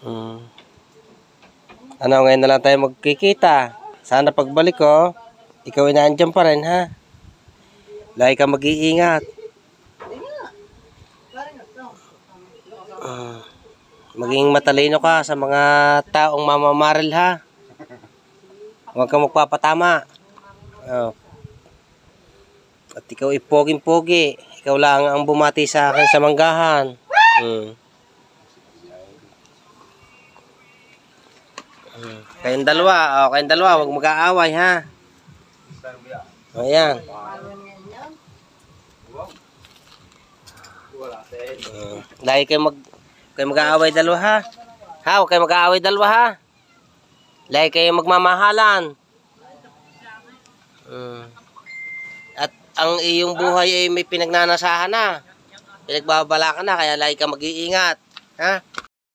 Mm. Ano, ngayon na lang tayo magkikita. Sana pagbalik ko, ikaw ay nandiyan pa rin, ha? Lagi ka mag-iingat. Maging matalino ka sa mga taong mamamaril, ha? Huwag kang magpapatama. Oh. At ikaw ay poging-pogi. Ikaw lang ang bumati sa akin sa manggahan. Kayong dalawa, kayong dalawa, huwag mag-aaway, ha? Ayan. Lagi kayo mag-aaway dalawa, ha? Ha, huwag kayo mag-aaway dalawa, ha? Lagi kayo magmamahalan. At ang iyong buhay ay may pinagnanasahan na. Pinagbabala ka na, kaya lagi ka mag-iingat. Ha?